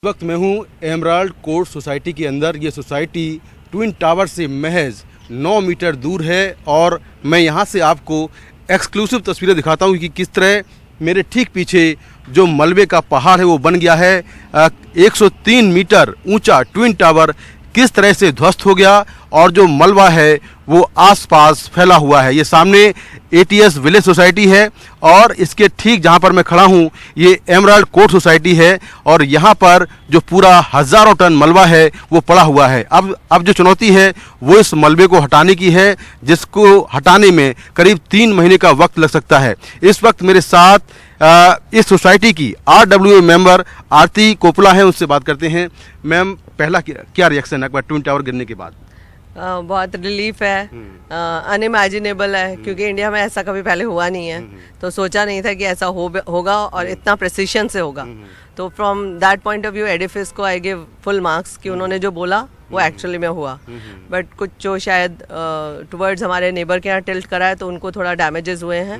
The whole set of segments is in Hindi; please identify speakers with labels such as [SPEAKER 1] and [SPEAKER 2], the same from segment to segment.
[SPEAKER 1] इस वक्त मैं हूँ एमराल्ड कोर्ट सोसाइटी के अंदर। ये सोसाइटी ट्विन टावर से महज 9 मीटर दूर है और मैं यहाँ से आपको एक्सक्लूसिव तस्वीरें दिखाता हूँ कि किस तरह मेरे ठीक पीछे जो मलबे का पहाड़ है वो बन गया है। 103 मीटर ऊंचा ट्विन टावर किस तरह से ध्वस्त हो गया और जो मलबा है वो आसपास फैला हुआ है। ये सामने एटीएस विलेज सोसाइटी है और इसके ठीक जहाँ पर मैं खड़ा हूँ ये एमराल्ड कोर्ट सोसाइटी है और यहाँ पर जो पूरा हज़ारों टन मलबा है वो पड़ा हुआ है। अब जो चुनौती है वो इस मलबे को हटाने की है, जिसको हटाने में करीब 3 महीने का वक्त लग सकता है। इस वक्त मेरे साथ इस सोसाइटी की RWA मेंबर आरती कोपला है, उससे बात करते हैं। मैम, पहला क्या रिएक्शन है एक बार ट्विन टावर गिरने के बाद?
[SPEAKER 2] बहुत रिलीफ है, अनइमेजिनेबल है क्योंकि इंडिया में ऐसा कभी पहले हुआ नहीं है, तो सोचा नहीं था कि ऐसा होगा और इतना प्रिसिशन से होगा। तो from that point of view Edifice को आई गिव फुल मार्क्स कि उन्होंने जो बोला वो एक्चुअली में हुआ। बट कुछ जो शायद टुवर्ड्स हमारे नेबर के यहाँ टिल्ट करा है तो उनको थोड़ा डैमेजेस हुए हैं,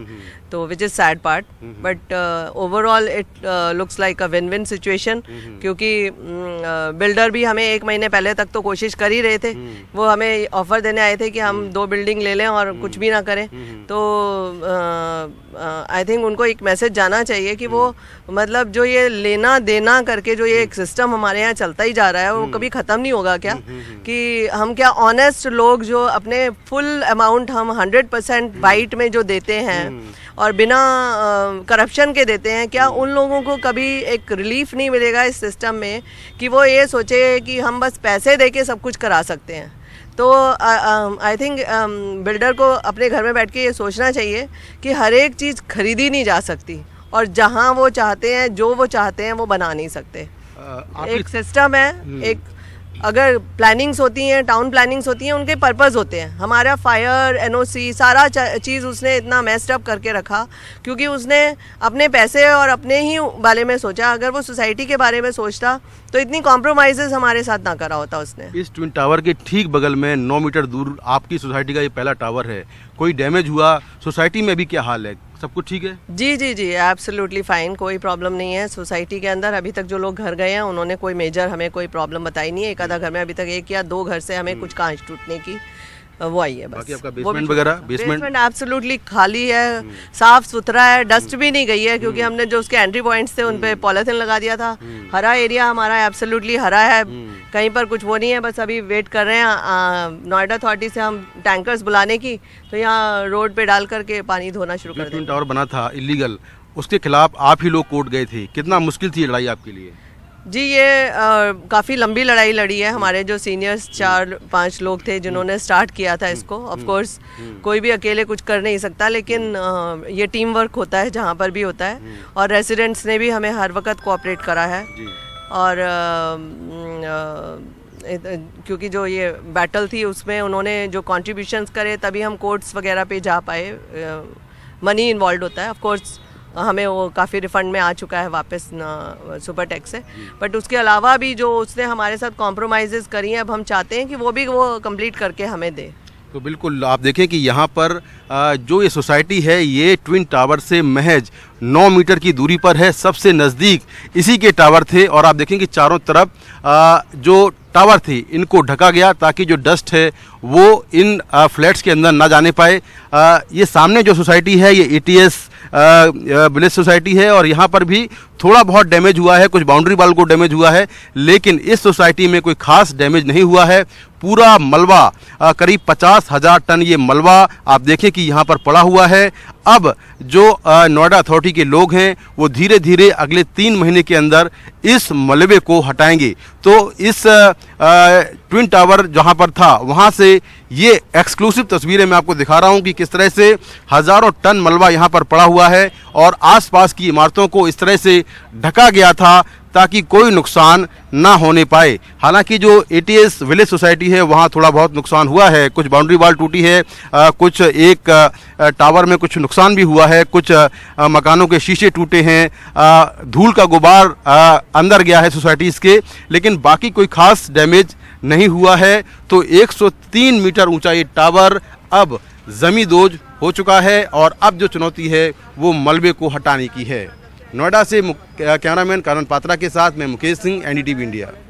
[SPEAKER 2] तो which is sad part. But overall it looks like a win win situation क्योंकि बिल्डर भी हमें 1 महीने पहले तक तो कोशिश कर ही रहे थे। वो हमें ऑफर देने आए थे कि हम 2 बिल्डिंग ले लें और कुछ भी ना करें। तो आई थिंक उनको एक मैसेज जाना चाहिए कि वो मतलब जो ये लेना देना करके जो ये एक सिस्टम हमारे यहाँ चलता ही जा रहा है वो कभी ख़त्म नहीं होगा क्या? कि हम क्या ऑनेस्ट लोग जो अपने फुल अमाउंट हम 100% बाइट में जो देते हैं और बिना करप्शन के देते हैं, क्या उन लोगों को कभी एक रिलीफ नहीं मिलेगा इस सिस्टम में कि वो ये सोचे कि हम बस पैसे दे के सब कुछ करा सकते हैं? तो आई थिंक बिल्डर को अपने घर में बैठ के ये सोचना चाहिए कि हर एक चीज़ खरीदी नहीं जा सकती और जहाँ वो चाहते हैं जो वो चाहते हैं वो बना नहीं सकते। एक सिस्टम है, एक अगर प्लानिंग्स होती हैं, टाउन प्लानिंग्स होती हैं, उनके पर्पस होते हैं। हमारा फायर NOC सारा चीज़ उसने इतना मेस्ड अप करके रखा क्योंकि उसने अपने पैसे और अपने ही बारे में सोचा। अगर वो सोसाइटी के बारे में सोचता तो इतनी कॉम्प्रोमाइज़ेस हमारे साथ ना करा होता उसने।
[SPEAKER 1] इस ट्विन टावर के ठीक बगल में 9 मीटर दूर आपकी सोसाइटी का ये पहला टावर है। कोई डैमेज हुआ? सोसाइटी में अभी क्या हाल है? सब कुछ ठीक है?
[SPEAKER 2] जी एब्सोल्युटली फाइन, कोई प्रॉब्लम नहीं है सोसाइटी के अंदर। अभी तक जो लोग घर गए हैं उन्होंने कोई मेजर हमें कोई प्रॉब्लम बताई नहीं है। एक आधा घर में अभी तक 1 या 2 घर से हमें कुछ कांच टूटने की वो आई है बस।
[SPEAKER 1] बाकी आपका बेसमेंट वगैरह?
[SPEAKER 2] बेसमेंट एब्सोल्युटली खाली है, साफ सुथरा है, डस्ट भी नहीं गई है क्योंकि हमने जो उसके एंट्री पॉइंट्स थे उन पे पॉलीथिन लगा दिया था। हरा एरिया हमारा एब्सोल्युटली हरा है, कहीं पर कुछ वो नहीं है। बस अभी वेट कर रहे हैं नोएडा अथॉरिटी से हम टैंकर्स बुलाने की, तो यहाँ रोड पे डाल करके पानी धोना शुरू कर देंगे।
[SPEAKER 1] टावर बना था इलीगल, उसके खिलाफ आप ही लोग कोर्ट गए थे। कितना मुश्किल थी लड़ाई आपके लिए?
[SPEAKER 2] जी, ये काफ़ी लंबी लड़ाई लड़ी है। हमारे जो सीनियर्स 4-5 लोग थे जिन्होंने स्टार्ट किया था इसको। ऑफ कोर्स कोई भी अकेले कुछ कर नहीं सकता, लेकिन ये टीम वर्क होता है जहाँ पर भी होता है और रेसिडेंट्स ने भी हमें हर वक्त कोऑपरेट करा है। और क्योंकि जो ये बैटल थी उसमें उन्होंने जो कॉन्ट्रीब्यूशंस करे तभी हम कोर्ट्स वगैरह पे जा पाए। मनी इन्वॉल्व होता है, ऑफ कोर्स हमें वो काफ़ी रिफंड में आ चुका है वापस सुपर टैक्स से। बट उसके अलावा भी जो उसने हमारे साथ कॉम्प्रोमाइज़ेस करी हैं, अब हम चाहते हैं कि वो भी वो कंप्लीट करके हमें दे।
[SPEAKER 1] तो बिल्कुल आप देखें कि यहाँ पर जो ये सोसाइटी है ये ट्विन टावर से महज 9 मीटर की दूरी पर है। सबसे नज़दीक इसी के टावर थे और आप देखें कि चारों तरफ जो टावर थे इनको ढका गया ताकि जो डस्ट है वो इन फ्लैट्स के अंदर ना जाने पाए। ये सामने जो सोसाइटी है ये एटीएस विलेज सोसाइटी है और यहाँ पर भी थोड़ा बहुत डैमेज हुआ है, कुछ बाउंड्री वाल को डैमेज हुआ है, लेकिन इस सोसाइटी में कोई खास डैमेज नहीं हुआ है। पूरा मलबा करीब 50,000 टन ये मलबा आप देखें कि यहाँ पर पड़ा हुआ है। अब जो नोएडा अथॉरिटी के लोग हैं वो धीरे धीरे अगले 3 महीने के अंदर इस मलबे को हटाएंगे। तो इस ट्विन टावर जहाँ पर था वहाँ से ये एक्सक्लूसिव तस्वीरें मैं आपको दिखा रहा हूँ कि किस तरह से हज़ारों टन मलबा यहाँ पर पड़ा हुआ है और आसपास की इमारतों को इस तरह से ढका गया था ताकि कोई नुकसान ना होने पाए। हालांकि जो एटीएस विलेज सोसाइटी है वहाँ थोड़ा बहुत नुकसान हुआ है, कुछ बाउंड्री वाल टूटी है, कुछ एक टावर में कुछ नुकसान भी हुआ है, कुछ मकानों के शीशे टूटे हैं, धूल का गुबार अंदर गया है सोसाइटीज़ के, लेकिन बाकी कोई खास डैमेज नहीं हुआ है। तो 103 मीटर ऊंचा ये टावर अब ज़मींदोज हो चुका है और अब जो चुनौती है वो मलबे को हटाने की है। नोएडा से कैमरामैन कारण पात्रा के साथ मैं मुकेश सिंह, NDTV इंडिया।